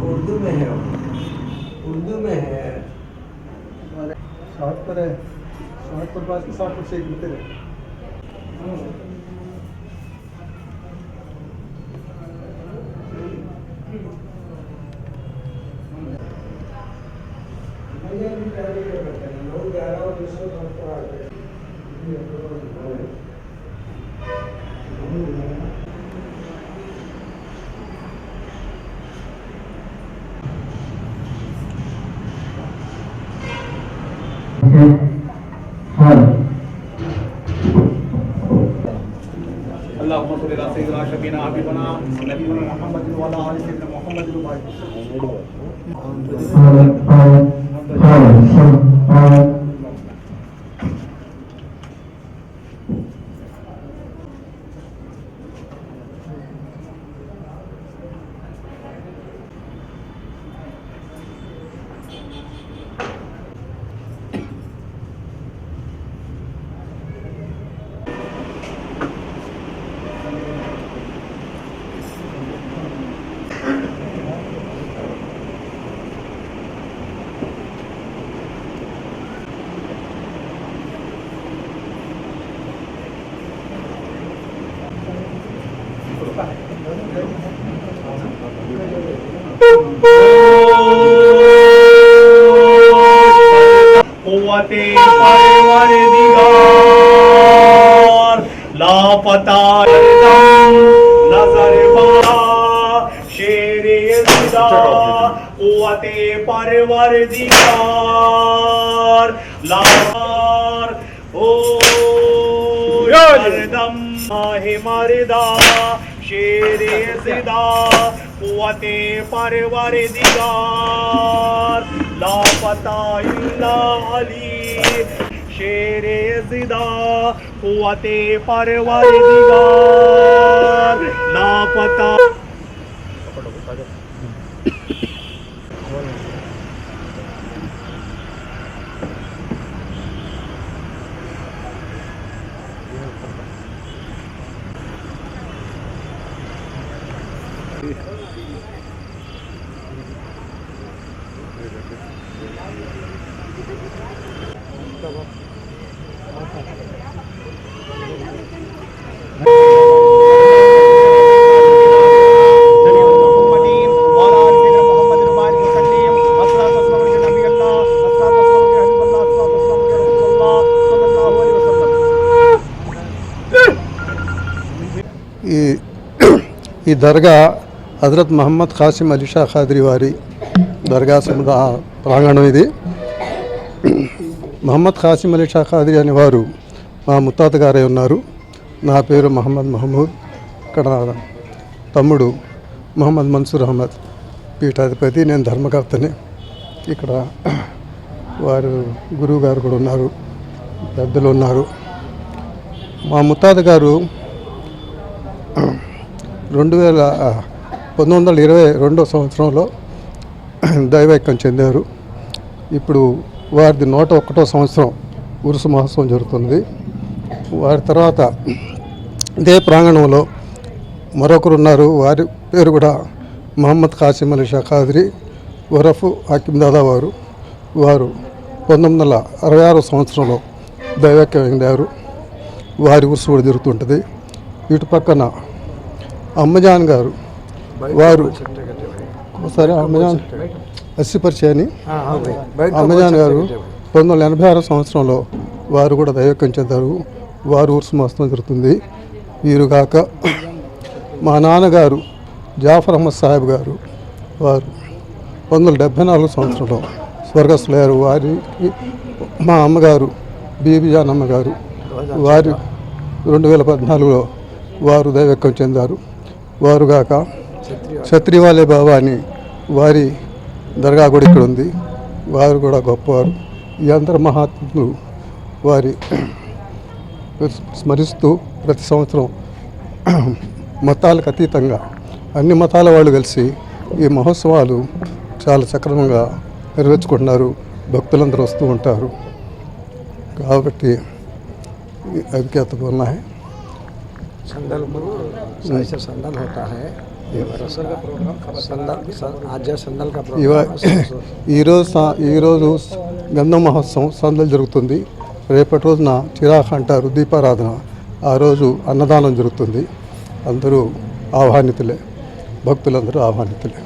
उर्दू में है, उर्दू में है। शॉर्ट पर है, शॉर्ट पर पास के शॉर्ट पर से लिखते रहे। अल्लाहुम्मा सल्ली अला सय्यिदिना शफीना हबीबना नबीना मुहम्मद व अला आलि सय्यिदिना मुहम्मद कुव्वते परवरदिगार लापता नजर बा शेरे ज़िदा कुव्वते परवरदिगार लार ओ हरदम माहे मर्दा शेरे ज़िदा कुव्वते परवरदिगार लापता इल्ला अली शेरे ज़िदा कुव्वते परवरदिगार लापता। ఈ దర్గా హజరత్ మహమ్మద్ ఖాసిం అలీ షా ఖాద్రీ వారి దర్గా ప్రాంగణం ఇది. మహమ్మద్ ఖాసిం అలీ షా ఖాద్రీ అనేవారు మా ముత్తాత గారే ఉన్నారు. నా పేరు మహమ్మద్ మహమూద్. ఇక్కడ తమ్ముడు మహమ్మద్ మన్సూర్ అహ్మద్ పీఠాధిపతి, నేను ధర్మకర్తని. ఇక్కడ వారు గురువు గారు కూడా ఉన్నారు, పెద్దలు ఉన్నారు. మా ముత్తాత గారు 1922 సంవత్సరంలో దైవైక్యం చెందారు. ఇప్పుడు వారిది 101వ సంవత్సరం ఉరుసు మహోత్సవం జరుగుతుంది. వారి తర్వాత ఇదే ప్రాంగణంలో మరొకరు ఉన్నారు. వారి పేరు కూడా మహమ్మద్ ఖాసిం అలీ షా ఖాద్రీ వరఫ్ హకీం దాదా వారు. వారు 1966వ సంవత్సరంలో దైవైక్యం చెందారు. వారి ఉరుసు కూడా జరుగుతుంటుంది. ఇటు పక్కన అమ్మజాన్ గారు, వారు ఒకసారి అమ్మజాన్ అస్సిపరిచయని అమ్మజాన్ గారు 1986 సంవత్సరంలో వారు కూడా దైవైక్యం చెందారు. వారు ఉరుసు మహోత్సవం జరుగుతుంది. వీరుగాక మా నాన్నగారు జాఫర్ అహ్మద్ సాహెబ్ గారు, వారు 1974 సంవత్సరంలో స్వర్గస్థులయ్యారు. వారికి మా అమ్మగారు బీబీజాన్ అమ్మగారు, వారు 2014లో వారు దైవైక్యం చెందారు. వారుగాక క్షత్రివాలే బాబా అని వారి దర్గా కూడా ఇక్కడ ఉంది. వారు కూడా గొప్పవారు. ఈ అందరు మహాత్ములు వారి స్మరిస్తూ ప్రతి సంవత్సరం మతాలకు అతీతంగా అన్ని మతాల వాళ్ళు కలిసి ఈ మహోత్సవాలు చాలా సక్రమంగా నెరవేర్చుకుంటున్నారు. భక్తులందరూ వస్తూ ఉంటారు కాబట్టి అధికారులు ఉన్నాయి. संदल को साइसर संदल होता है। ये बरस का प्रोग्राम संदल आज संदल का ఈరోజు గంధం మహోత్సవం సందలు జరుగుతుంది. రేపటి రోజున చిరాకు అంటారు దీపారాధన. ఆ రోజు అన్నదానం జరుగుతుంది. అందరూ ఆహ్వానితులే, భక్తులందరూ ఆహ్వానితులే.